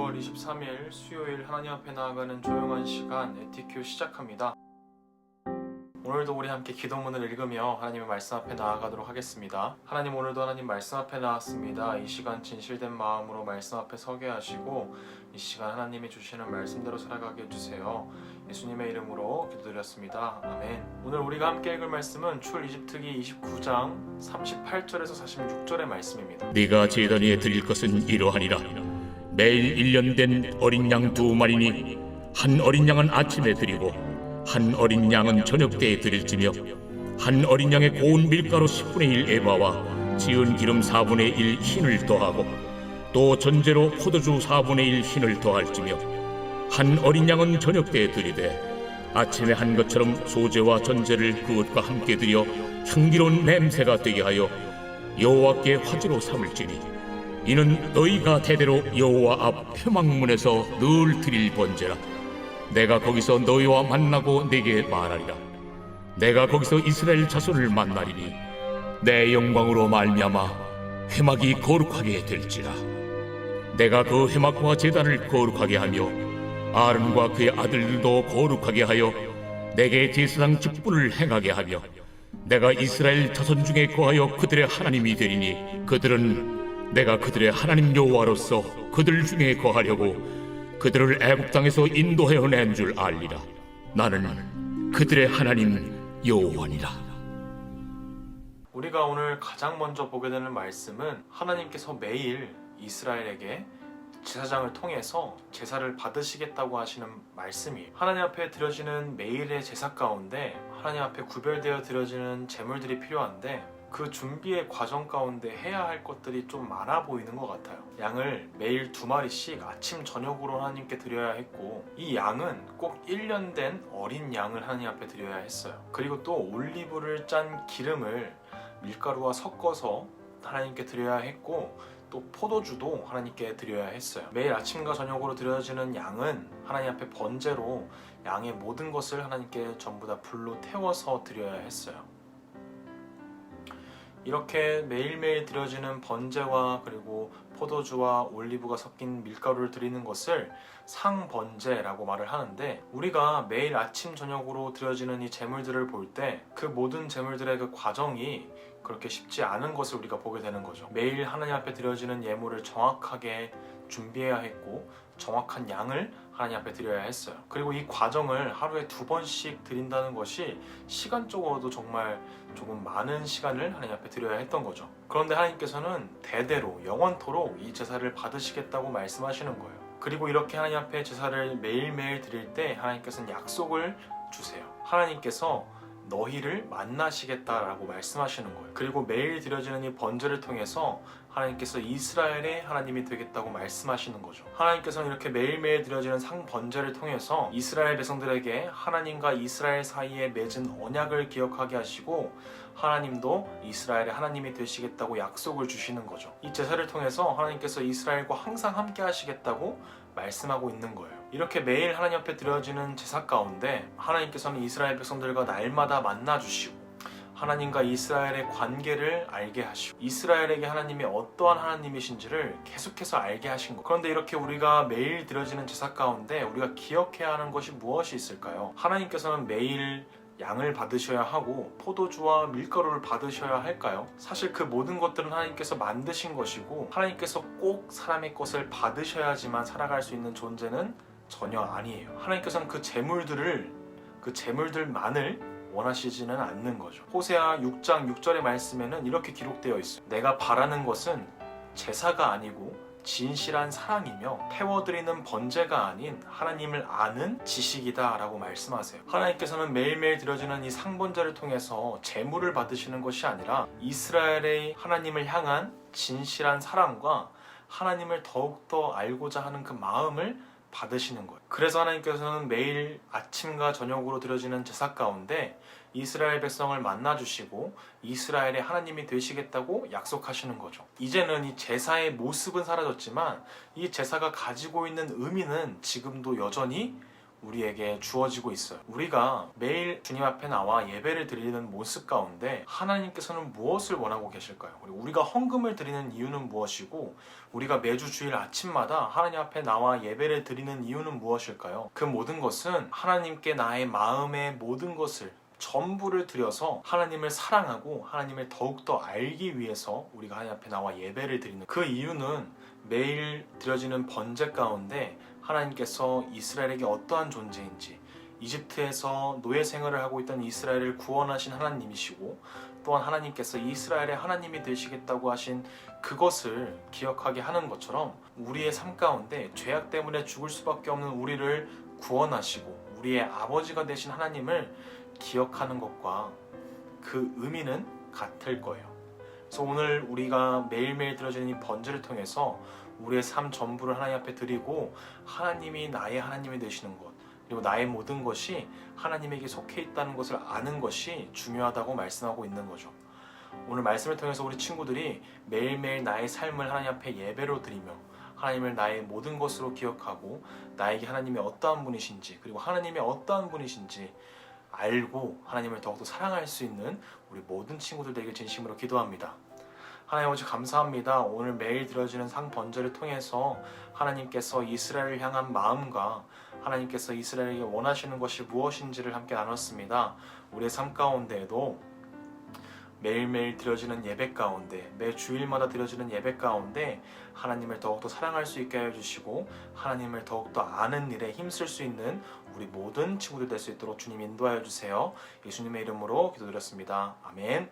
10월 23일 수요일 하나님 앞에 나아가는 조용한 시간 에티큐 시작합니다. 오늘도 우리 함께 기도문을 읽으며 하나님의 말씀 앞에 나아가도록 하겠습니다. 하나님, 오늘도 하나님 말씀 앞에 나왔습니다. 이 시간 진실된 마음으로 말씀 앞에 서게 하시고 이 시간 하나님이 주시는 말씀대로 살아가게 해주세요. 예수님의 이름으로 기도드렸습니다. 아멘. 오늘 우리가 함께 읽을 말씀은 출애굽기 29장 38절에서 46절의 말씀입니다. 네가 제단 위에 드릴 것은 이러하니라. 매일 1년 된 어린 양 2마리니 한 어린 양은 아침에 드리고 한 어린 양은 저녁 때에 드릴지며 한 어린 양의 고운 밀가루 10분의 1 에바와 지은 기름 4분의 1 흰을 더하고 또 전제로 포도주 4분의 1 흰을 더할지며 한 어린 양은 저녁 때에 드리되 아침에 한 것처럼 소제와 전제를 그것과 함께 드려 향기로운 냄새가 되게 하여 여호와께 화제로 삼을지니 이는 너희가 대대로 여호와 앞 회막문에서 늘 드릴 번제라. 내가 거기서 너희와 만나고 내게 말하리라. 내가 거기서 이스라엘 자손을 만나리니 내 영광으로 말미암아 회막이 거룩하게 될지라. 내가 그 회막과 제단을 거룩하게 하며 아론과 그의 아들들도 거룩하게 하여 내게 제사장 직분을 행하게 하며 내가 이스라엘 자손 중에 거하여 그들의 하나님이 되리니 그들은 내가 그들의 하나님 여호와로서 그들 중에 거하려고 그들을 애굽 땅에서 인도하여 낸 줄 알리라. 나는 그들의 하나님 여호와니라. 우리가 오늘 가장 먼저 보게 되는 말씀은 하나님께서 매일 이스라엘에게 제사장을 통해서 제사를 받으시겠다고 하시는 말씀이에요. 하나님 앞에 드려지는 매일의 제사 가운데 하나님 앞에 구별되어 드려지는 제물들이 필요한데 그 준비의 과정 가운데 해야 할 것들이 좀 많아 보이는 것 같아요. 양을 매일 2마리씩 아침 저녁으로 하나님께 드려야 했고 이 양은 꼭 1년 된 어린 양을 하나님 앞에 드려야 했어요. 그리고 또 올리브를 짠 기름을 밀가루와 섞어서 하나님께 드려야 했고 또 포도주도 하나님께 드려야 했어요. 매일 아침과 저녁으로 드려지는 양은 하나님 앞에 번제로 양의 모든 것을 하나님께 전부 다 불로 태워서 드려야 했어요. 이렇게 매일매일 드려지는 번제와 그리고 포도주와 올리브가 섞인 밀가루를 드리는 것을 상번제라고 말을 하는데 우리가 매일 아침 저녁으로 드려지는 이 제물들을 볼 때 그 모든 제물들의 그 과정이 그렇게 쉽지 않은 것을 우리가 보게 되는 거죠. 매일 하나님 앞에 드려지는 예물을 정확하게 준비해야 했고 정확한 양을 하나님 앞에 드려야 했어요. 그리고 이 과정을 하루에 2번씩 드린다는 것이 시간적으로도 정말 조금 많은 시간을 하나님 앞에 드려야 했던 거죠. 그런데 하나님께서는 대대로 영원토록 이 제사를 받으시겠다고 말씀하시는 거예요. 그리고 이렇게 하나님 앞에 제사를 매일매일 드릴 때 하나님께서는 약속을 주세요. 하나님께서 너희를 만나시겠다라고 말씀하시는 거예요. 그리고 매일 드려지는 이 번제를 통해서 하나님께서 이스라엘의 하나님이 되겠다고 말씀하시는 거죠. 하나님께서는 이렇게 매일매일 드려지는 상번제를 통해서 이스라엘 백성들에게 하나님과 이스라엘 사이에 맺은 언약을 기억하게 하시고 하나님도 이스라엘의 하나님이 되시겠다고 약속을 주시는 거죠. 이 제사를 통해서 하나님께서 이스라엘과 항상 함께 하시겠다고 말씀하고 있는 거예요. 이렇게 매일 하나님 앞에 드려지는 제사 가운데 하나님께서는 이스라엘 백성들과 날마다 만나주시고 하나님과 이스라엘의 관계를 알게 하시고 이스라엘에게 하나님이 어떠한 하나님이신지를 계속해서 알게 하신 것. 그런데 이렇게 우리가 매일 드려지는 제사 가운데 우리가 기억해야 하는 것이 무엇이 있을까요? 하나님께서는 매일 양을 받으셔야 하고 포도주와 밀가루를 받으셔야 할까요? 사실 그 모든 것들은 하나님께서 만드신 것이고 하나님께서 꼭 사람의 것을 받으셔야지만 살아갈 수 있는 존재는 전혀 아니에요. 하나님께서는 그 제물들만을 원하시지는 않는 거죠. 호세아 6장 6절의 말씀에는 이렇게 기록되어 있어요. 내가 바라는 것은 제사가 아니고 진실한 사랑이며 태워드리는 번제가 아닌 하나님을 아는 지식이다 라고 말씀하세요. 하나님께서는 매일매일 드려지는 이 상번제를 통해서 제물을 받으시는 것이 아니라 이스라엘의 하나님을 향한 진실한 사랑과 하나님을 더욱더 알고자 하는 그 마음을 받으시는 거예요. 그래서 하나님께서는 매일 아침과 저녁으로 드려지는 제사 가운데 이스라엘 백성을 만나주시고 이스라엘의 하나님이 되시겠다고 약속하시는 거죠. 이제는 이 제사의 모습은 사라졌지만 이 제사가 가지고 있는 의미는 지금도 여전히 우리에게 주어지고 있어요. 우리가 매일 주님 앞에 나와 예배를 드리는 모습 가운데 하나님께서는 무엇을 원하고 계실까요? 그리고 우리가 헌금을 드리는 이유는 무엇이고, 우리가 매주 주일 아침마다 하나님 앞에 나와 예배를 드리는 이유는 무엇일까요? 그 모든 것은 하나님께 나의 마음의 모든 것을 전부를 드려서 하나님을 사랑하고 하나님을 더욱더 알기 위해서 우리가 하나님 앞에 나와 예배를 드리는 그 이유는 매일 드려지는 번제 가운데 하나님께서 이스라엘에게 어떠한 존재인지, 이집트에서 노예 생활을 하고 있던 이스라엘을 구원하신 하나님이시고, 또한 하나님께서 이스라엘의 하나님이 되시겠다고 하신 그것을 기억하게 하는 것처럼 우리의 삶 가운데 죄악 때문에 죽을 수밖에 없는 우리를 구원하시고 우리의 아버지가 되신 하나님을 기억하는 것과 그 의미는 같을 거예요. 그래서 오늘 우리가 매일매일 드려지는 이 번제를 통해서 우리의 삶 전부를 하나님 앞에 드리고 하나님이 나의 하나님이 되시는 것, 그리고 나의 모든 것이 하나님에게 속해 있다는 것을 아는 것이 중요하다고 말씀하고 있는 거죠. 오늘 말씀을 통해서 우리 친구들이 매일매일 나의 삶을 하나님 앞에 예배로 드리며 하나님을 나의 모든 것으로 기억하고 나에게 하나님이 어떠한 분이신지, 그리고 하나님이 어떠한 분이신지 알고 하나님을 더욱더 사랑할 수 있는 우리 모든 친구들 되길 진심으로 기도합니다. 하나님 아버지 감사합니다. 오늘 매일 드려지는 상 번제를 통해서 하나님께서 이스라엘을 향한 마음과 하나님께서 이스라엘에게 원하시는 것이 무엇인지를 함께 나눴습니다. 우리의 삶 가운데에도 매일매일 드려지는 예배 가운데, 매 주일마다 드려지는 예배 가운데 하나님을 더욱더 사랑할 수 있게 해주시고 하나님을 더욱더 아는 일에 힘쓸 수 있는 우리 모든 친구들 될 수 있도록 주님 인도하여 주세요. 예수님의 이름으로 기도드렸습니다. 아멘.